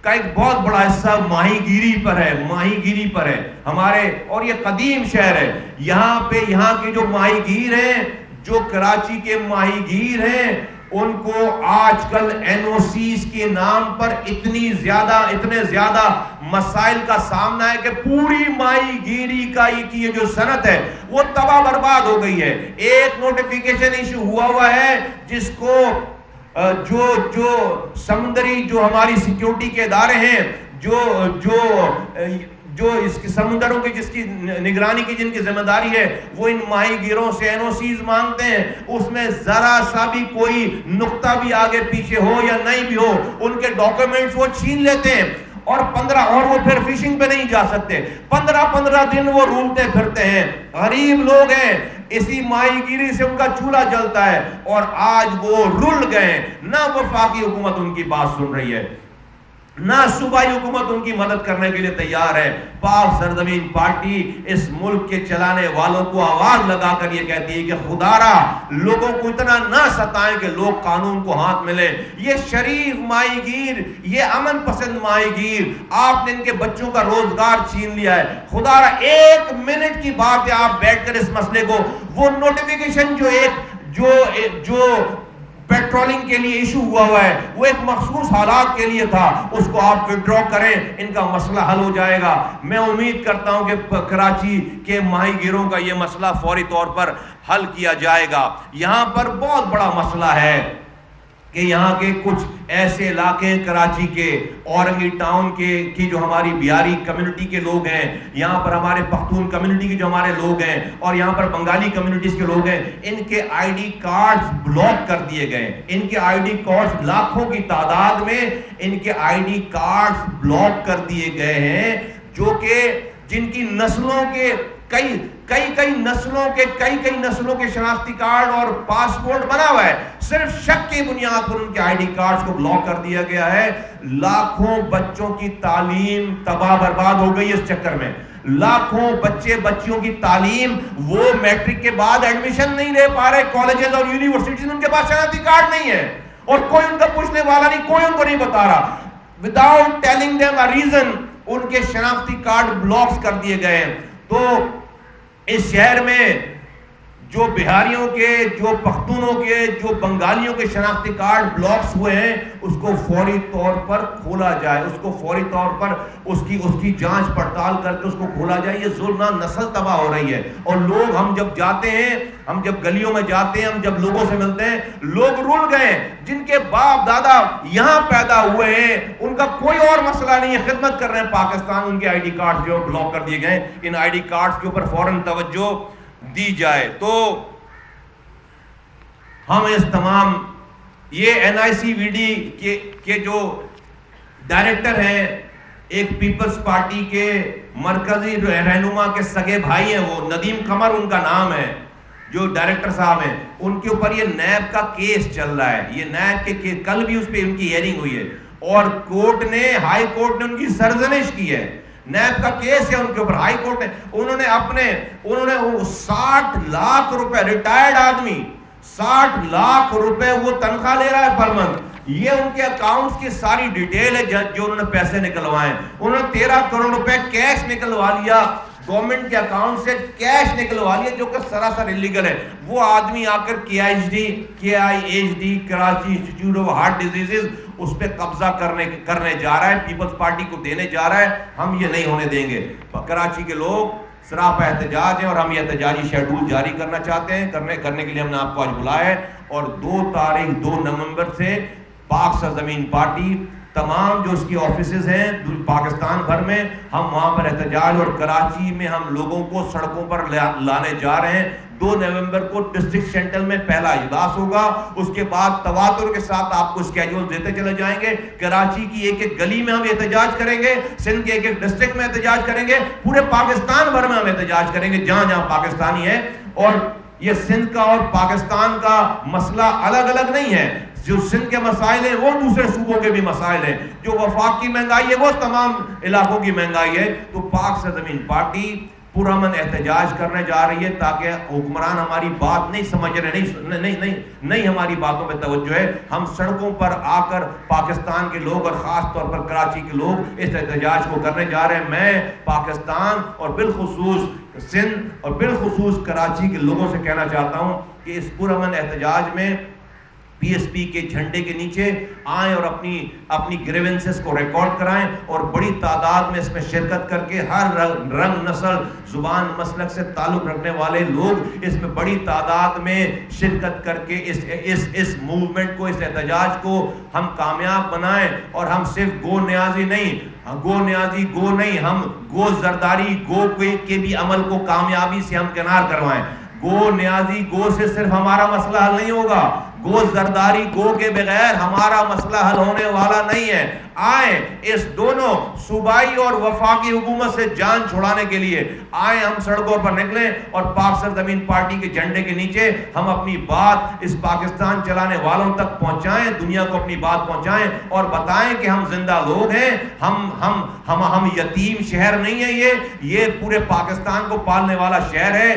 کا ایک بہت بڑا حصہ ماہی گیری پر ہے ہمارے، اور یہ قدیم شہر ہے. یہاں کے جو ماہی گیر ہیں، جو کراچی کے ماہی گیر ہیں، ان کو آج کل این او سیز کے نام پر اتنے زیادہ مسائل کا سامنا ہے کہ پوری ماہی گیری کا یہ جو صنعت ہے وہ تباہ برباد ہو گئی ہے. ایک نوٹیفیکیشن ایشو ہوا ہے جس کو جو سمندری جو ہماری سیکیورٹی کے ادارے ہیں، جو اس کے سمندروں کی جس کی نگرانی کی جن کی ذمہ داری ہے، وہ ان ماہی گیروں سے این او سیز مانگتے ہیں. اس میں ذرا سا بھی کوئی نقطہ بھی آگے پیچھے ہو یا نہیں بھی ہو، ان کے ڈاکیومنٹس وہ چھین لیتے ہیں، اور وہ پھر فشنگ پہ نہیں جا سکتے. 15 دن وہ رولتے پھرتے ہیں. غریب لوگ ہیں، اسی ماہی گیری سے ان کا چولہا جلتا ہے، اور آج وہ رل گئے. نہ وفاقی حکومت ان کی بات سن رہی ہے، نہ صوبائی حکومت ان کی مدد کرنے کے لیے تیار ہے. پاک سرزمین پارٹی اس ملک کے چلانے والوں کو آواز لگا کر یہ کہتی ہے کہ خدارا لوگوں کو اتنا نہ ستائیں کہ لوگ قانون کو ہاتھ میں لیں. یہ شریف ماہی گیر، یہ امن پسند ماہی گیر، آپ نے ان کے بچوں کا روزگار چھین لیا ہے. خدارا 1 منٹ کی بات ہے، آپ بیٹھ کر اس مسئلے کو، وہ نوٹیفیکیشن جو پیٹرولنگ کے لیے ایشو ہوا ہے، وہ ایک مخصوص حالات کے لیے تھا، اس کو آپ وڈرا کریں، ان کا مسئلہ حل ہو جائے گا. میں امید کرتا ہوں کہ کراچی کے ماہی گیروں کا یہ مسئلہ فوری طور پر حل کیا جائے گا. یہاں پر بہت بڑا مسئلہ ہے کہ یہاں کے کچھ ایسے علاقے ہیں کراچی کے، اورنگی ٹاؤن کی جو ہماری بیاری کمیونٹی کے لوگ ہیں، یہاں پر ہمارے پختون کمیونٹی کے جو ہمارے لوگ ہیں، اور یہاں پر بنگالی کمیونٹیز کے لوگ ہیں، ان کے آئی ڈی کارڈز بلاک کر دیے گئے. ان کے آئی ڈی کارڈز لاکھوں کی تعداد میں ان کے آئی ڈی کارڈز بلاک کر دیے گئے ہیں، جو کہ جن کی نسلوں کے کئی نسلوں کے شناختی کارڈ اور پاسپورٹ بنا ہوا ہے. صرف شک کی بنیاد پر ان کے آئی ڈی کارڈز کو بلاک کر دیا گیا ہے. لاکھوں بچوں کی تعلیم تباہ برباد ہو گئی اس چکر میں. لاکھوں بچیوں کی تعلیم، وہ میٹرک کے بعد ایڈمیشن نہیں لے پا رہے کالجز اور یونیورسٹیز، ان کے پاس شناختی کارڈ نہیں ہے، اور کوئی ان کا پوچھنے والا نہیں، کوئی ان کو نہیں بتا رہا. Without telling them a reason ان کے شناختی کارڈ بلاکس کر دیے گئے ہیں. تو اس شہر میں جو بہاریوں کے، جو پختونوں کے، جو بنگالیوں کے شناختی کارڈ بلاکس ہوئے ہیں اس کو فوری طور پر کھولا جائے، اس کو فوری طور پر اس کی جانچ پڑتال کر کے اس کو کھولا جائے. یہ ظلم نسل تباہ ہو رہی ہے. اور لوگ، ہم جب جاتے ہیں، ہم جب گلیوں میں جاتے ہیں، ہم جب لوگوں سے ملتے ہیں، لوگ رول گئے جن کے باپ دادا یہاں پیدا ہوئے ہیں، ان کا کوئی اور مسئلہ نہیں ہے، خدمت کر رہے ہیں پاکستان. ان کے آئی ڈی کارڈ جو بلاک کر دیے گئے. ان آئی ڈی کارڈ کے اوپر فوراً توجہ دی جائے. تو ہم اس تمام یہ این آئی سی وی ڈی کے جو ڈائریکٹر ہیں، ایک پیپلز پارٹی کے مرکزی رہنما کے سگے بھائی ہیں، وہ ندیم قمر ان کا نام ہے، جو ڈائریکٹر صاحب ہیں، ان کے اوپر یہ نیب کا کیس چل رہا ہے. یہ نیب کے کل بھی اس پہ ان کی ہیئرنگ ہوئی ہے اور کورٹ نے، ہائی کورٹ نے ان کی سرزنش کی ہے. نیب کا کیس ہے ان کے اوپر. ہائی کورٹ نے، انہوں نے 60 لاکھ روپے، ریٹائرڈ آدمی 60 لاکھ روپے وہ تنخواہ لے رہا ہے پر منتھ. یہ ان کے اکاؤنٹس کی ساری ڈیٹیل ہے جو انہوں نے پیسے نکلوائے. انہوں نے 13 کروڑ روپے کیش نکلوا لیا گورنمنٹ کے اکاؤنٹ سے، کیش نکلوا لیا جو کہ سراسر انلیگل ہے. وہ آدمی آ کر کے I H D Karachi institute of heart diseases اس پہ قبضہ کرنے جا رہا ہے، پیپلز پارٹی کو دینے جا رہا ہے. ہم یہ نہیں ہونے دیں گے. کراچی کے لوگ سراپا احتجاج ہیں اور ہم یہ احتجاجی شیڈول جاری کرنا چاہتے ہیں. کرنے کے لیے ہم نے آپ کو آج بلایا ہے. اور 2 نومبر سے پاک سرزمین پارٹی تمام جو اس کی آفیسز ہیں پاکستان بھر میں، ہم وہاں پر احتجاج، اور کراچی میں ہم لوگوں کو سڑکوں پر لانے جا رہے ہیں. 2 نومبر کو ڈسٹرکٹ سینٹر میں پہلا اجلاس ہوگا. اس کے بعد تواتر کے ساتھ آپ کو اسکیجول دیتے چلے جائیں گے. کراچی کی ایک ایک گلی میں ہم احتجاج کریں گے، سندھ کے ایک ایک ڈسٹرکٹ میں احتجاج کریں گے، پورے پاکستان بھر میں ہم احتجاج کریں گے جہاں جہاں پاکستانی ہے. اور یہ سندھ کا اور پاکستان کا مسئلہ الگ الگ نہیں ہے. جو سندھ کے مسائل ہیں وہ دوسرے صوبوں کے بھی مسائل ہیں. جو وفاق کی مہنگائی ہے وہ تمام علاقوں کی مہنگائی ہے. تو پاک سرزمین پارٹی پرامن احتجاج کرنے جا رہی ہے تاکہ حکمران ہماری بات نہیں سمجھ رہے، نہیں ہماری باتوں پہ توجہ ہے. ہم سڑکوں پر آ کر پاکستان کے لوگ اور خاص طور پر کراچی کے لوگ اس احتجاج کو کرنے جا رہے ہیں. میں پاکستان اور بالخصوص سندھ اور بالخصوص کراچی کے لوگوں سے کہنا چاہتا ہوں کہ اس پرامن احتجاج میں پی ایس پی کے جھنڈے کے نیچے آئیں اور اپنی گریونسز کو ریکارڈ کرائیں اور بڑی تعداد میں اس میں شرکت کر کے ہر رنگ، نسل، زبان، مسلک سے تعلق رکھنے والے لوگ اس میں بڑی تعداد میں شرکت کر کے اس موومنٹ کو، اس احتجاج کو ہم کامیاب بنائیں. اور ہم صرف گو نیازی نہیں، ہم گو زرداری، گو کے بھی عمل کو کامیابی سے ہم کنار کروائیں. گو نیازی، گو سے صرف ہمارا مسئلہ حل نہیں ہوگا. گو زرداری، گو کے بغیر ہمارا مسئلہ حل ہونے والا نہیں ہے. آئیں اس دونوں صوبائی اور وفاقی حکومت سے جان چھڑانے کے لیے آئیں، ہم سڑکوں پر نکلیں اور پاک سرزمین پارٹی کے جھنڈے کے نیچے ہم اپنی بات اس پاکستان چلانے والوں تک پہنچائیں، دنیا کو اپنی بات پہنچائیں اور بتائیں کہ ہم زندہ لوگ ہیں. ہم یتیم شہر نہیں ہے. یہ پورے پاکستان کو پالنے والا شہر ہے.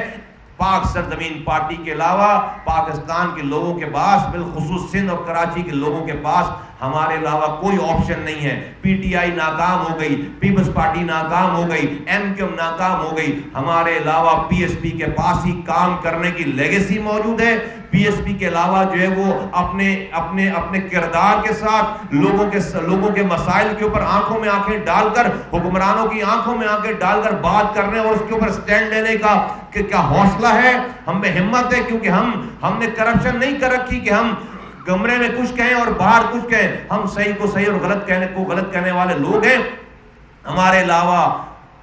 پاک سرزمین پارٹی کے علاوہ پاکستان کے لوگوں کے پاس، بالخصوص سندھ اور کراچی کے لوگوں کے پاس ہمارے علاوہ کوئی آپشن نہیں ہے. پی ٹی آئی ناکام ہو گئی، پیپلز پارٹی ناکام ہو گئی، ایم کیو ایم ناکام ہو گئی. ہمارے علاوہ پی ایس پی کے پاس ہی کام کرنے کی لیگیسی موجود ہے. پی ایس پی کے علاوہ جو ہے وہ اپنے کردار کے ساتھ لوگوں کے مسائل کے اوپر آنکھوں میں آنکھیں ڈال کر، حکمرانوں کی آنکھوں میں آنکھیں ڈال کر بات کرنے اور اس کے اوپر سٹینڈ لینے کا کہ کیا حوصلہ ہے، ہم میں ہمت ہے. کیونکہ ہم نے کرپشن نہیں کر رکھی کہ ہم کمرے میں کچھ کہیں اور باہر کچھ کہیں. ہم صحیح کو صحیح اور غلط کہنے والے لوگ ہیں. ہمارے علاوہ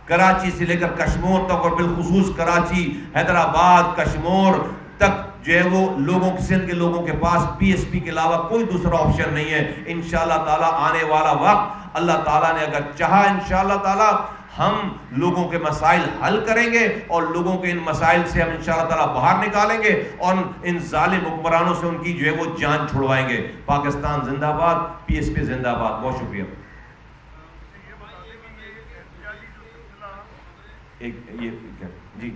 کراچی سے لے کر کشمور تک اور بالخصوص کراچی، حیدرآباد، کشمور تک جو ہے وہ سندھ کے لوگوں کے پاس پی ایس پی کے علاوہ کوئی دوسرا آپشن نہیں ہے. انشاءاللہ تعالی آنے والا وقت اللہ تعالیٰ نے اگر چاہا انشاءاللہ تعالی ہم لوگوں کے مسائل حل کریں گے اور لوگوں کے ان مسائل سے ہم انشاءاللہ تعالی باہر نکالیں گے اور ان ظالم حکمرانوں سے ان کی جو ہے وہ جان چھڑوائیں گے. پاکستان زندہ باد، پی ایس پی زندہ باد. بہت شکریہ. جی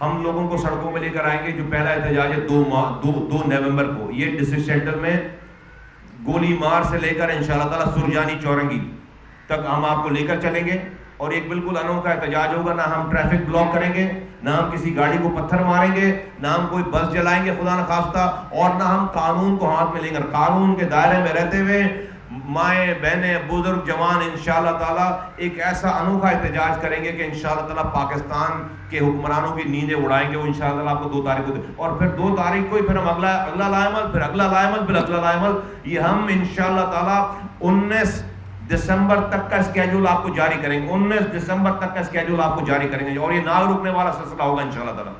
ہم لوگوں کو سڑکوں پہ لے کر آئیں گے. جو پہلا احتجاج ہے 2 نومبر کو، یہ ڈسٹرکٹ سینٹر میں گولی مار سے لے کر انشاءاللہ تعالیٰ سرجانی چورنگی تک ہم آپ کو لے کر چلیں گے، اور ایک بالکل انوکھا احتجاج ہوگا. نہ ہم ٹریفک بلاک کریں گے، نہ ہم کسی گاڑی کو پتھر ماریں گے، نہ ہم کوئی بس جلائیں گے خدا نخواستہ، اور نہ ہم قانون کو ہاتھ میں لیں گے. قانون کے دائرے میں رہتے ہوئے مائیں بہنیں بزرگ جوان انشاءاللہ تعالیٰ ایک ایسا انوکھا احتجاج کریں گے کہ انشاءاللہ تعالیٰ پاکستان کے حکمرانوں کی نیندیں اڑائیں گے. وہ انشاءاللہ تعالیٰ آپ کو 2 تاریخ کو اور پھر 2 تاریخ کو ہی پھر ہم اگلا لائحہ پھر اگلا لائحہ پھر اگلا لائحہ، یہ ہم انشاءاللہ تعالیٰ 19 دسمبر تک کا اسکیڈول آپ کو جاری کریں گے. 19 دسمبر تک کا اسکیڈول آپ کو جاری کریں گے، اور یہ نہ رکنے والا سلسلہ ہوگا انشاءاللہ تعالیٰ.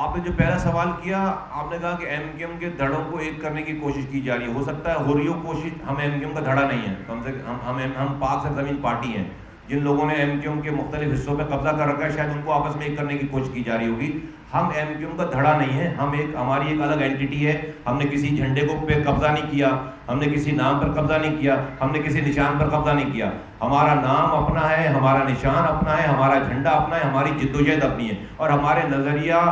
آپ نے جو پہلا سوال کیا، آپ نے کہا کہ ایم کیو ایم کے دھڑوں کو ایک کرنے کی کوشش کی جا رہی ہے. ہو سکتا ہے ہو رہی ہو کوشش، ہم ایم کیو ایم کا دھڑا نہیں ہے، کم سے کم ہم پاک سرزمین پارٹی ہیں. جن لوگوں نے ایم کیو ایم کے مختلف حصوں پہ قبضہ کر رکھا ہے شاید ان کو آپس میں ایک کرنے کی کوشش کی جا رہی ہوگی. ہم ایم کیو ایم کا دھڑا نہیں ہے، ہماری ایک الگ اینٹی ہے. ہم نے کسی جھنڈے کو پہ قبضہ نہیں کیا، ہم نے کسی نام پر قبضہ نہیں کیا، ہم نے کسی نشان پر قبضہ نہیں کیا. ہمارا نام اپنا ہے، ہمارا نشان اپنا ہے، ہمارا جھنڈا اپنا ہے، ہماری جدوجہد اپنی ہے، اور ہمارے نظریہ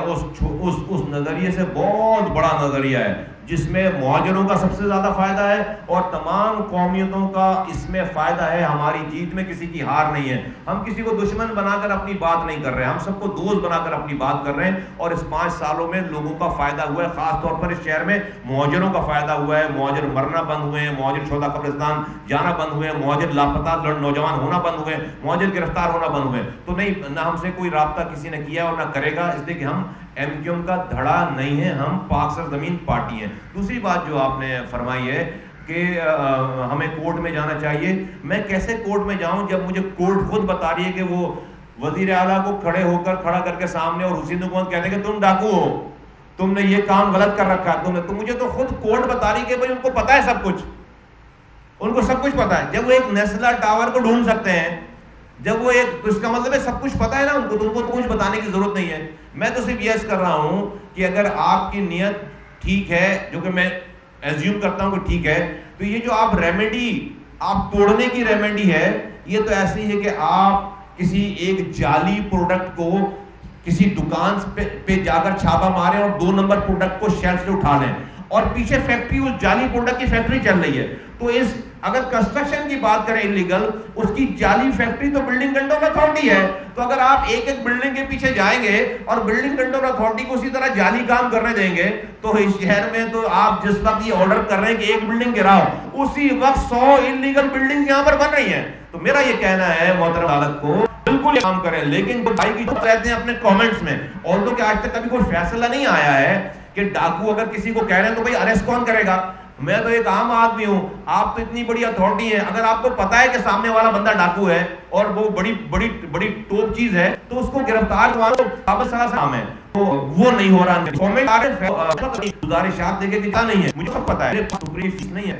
اس نظریے سے بہت بڑا نظریہ ہے جس میں مہاجروں کا سب سے زیادہ فائدہ ہے اور تمام قومیتوں کا اس میں فائدہ ہے. ہماری جیت میں کسی کی ہار نہیں ہے. ہم کسی کو دشمن بنا کر اپنی بات نہیں کر رہے ہیں، ہم سب کو دوست بنا کر اپنی بات کر رہے ہیں. اور اس 5 سالوں میں لوگوں کا فائدہ ہوا ہے، خاص طور پر اس شہر میں مہاجروں کا فائدہ ہوا ہے. مہاجر مرنا بند ہوئے ہیں، مہاجر شہداء قبرستان جانا بند ہوئے ہیں، مہاجر لاپتہ نوجوان ہونا بند ہوئے ہیں، مہاجر گرفتار ہونا بند ہوئے ہیں. تو نہیں، نہ ہم سے کوئی رابطہ کسی نے کیا اور نہ کرے گا، اس لیے کہ ہم ایم کیو ایم کا دھڑا نہیں ہے، ہم پاک سرزمین پارٹی ہیں. دوسری بات جو آپ نے فرمائی ہے کہ ہمیں کورٹ میں جانا چاہیے. میں کیسے کورٹ میں جاؤں جب مجھے کورٹ خود بتا رہی ہے کہ وہ وزیر اعلیٰ کو کھڑا کر کے سامنے اور حسین حکومت کہتے ہیں کہ تم ڈاکو ہو، تم نے یہ کام غلط کر رکھا ہے. تو مجھے تو خود کورٹ بتا رہی کہ بھائی ان کو پتا ہے سب کچھ، ان کو سب کچھ پتا ہے. جب وہ ایک نیسلا ٹاور کو ڈھونڈ سکتے ہیں، جب وہ ایک، اس کا مطلب ہے سب کچھ پتا ہے نا ان کو، تو ان کو تو کچھ بتانے کی ضرورت نہیں ہے. میں تو صرف یس کر رہا ہوں کہ اگر آپ کی نیت ٹھیک ہے، جو کہ میں ایزیوم کرتا ہوں کہ ٹھیک ہے، تو یہ جو آپ ریمیڈی، آپ توڑنے کی ریمیڈی ہے، یہ تو ایسی ہے کہ آپ کسی ایک جعلی پروڈکٹ کو کسی دکان پہ جا کر چھاپا ماریں اور 2 نمبر پروڈکٹ کو شیلف سے اٹھا لیں، اور پیچھے فیکٹری اس جعلی پروڈکٹ کی فیکٹری چل رہی ہے. تو اگر کنسٹرکشن کی بات کریں انلیگل، اس کی جعلی فیکٹری تو بلڈنگ کنٹرول اتھارٹی ہے. تو اگر آپ ایک بلڈنگ کے پیچھے جائیں گے اور بلڈنگ کنٹرول اتھارٹی کو اسی طرح جعلی کام کرنے دیں گے، تو اس شہر میں تو آپ جس وقت یہ آرڈر کر رہے ہیں کہ ایک بلڈنگ گراؤ، اسی وقت 100 انلیگل بلڈنگ یہاں پر بن رہی ہیں. تو میرا یہ کہنا ہے محترم عدالت کو بالکل کام کریں، لیکن بھائی کی رہتے ہیں اپنے کامنٹس میں، اور تو کہ آج تک کبھی کوئی فیصلہ نہیں آیا ہے کہ ڈاکو اگر کسی کو کہہ رہے ہیں تو بھائی اریسٹ کون کرے گا. میں تو ایک عام آدمی ہوں، آپ تو اتنی بڑی اتھارٹی ہیں، اگر آپ کو پتا ہے کہ سامنے والا بندہ ڈاکو ہے اور وہ بڑی ٹوپ چیز ہے، تو اس کو گرفتار کروانا واپس کام ہے. تو وہ نہیں ہو رہا. کامنٹ گزارشات دیکھے کہ کیا نہیں ہے، مجھے سب پتا ہے، نہیں ہے.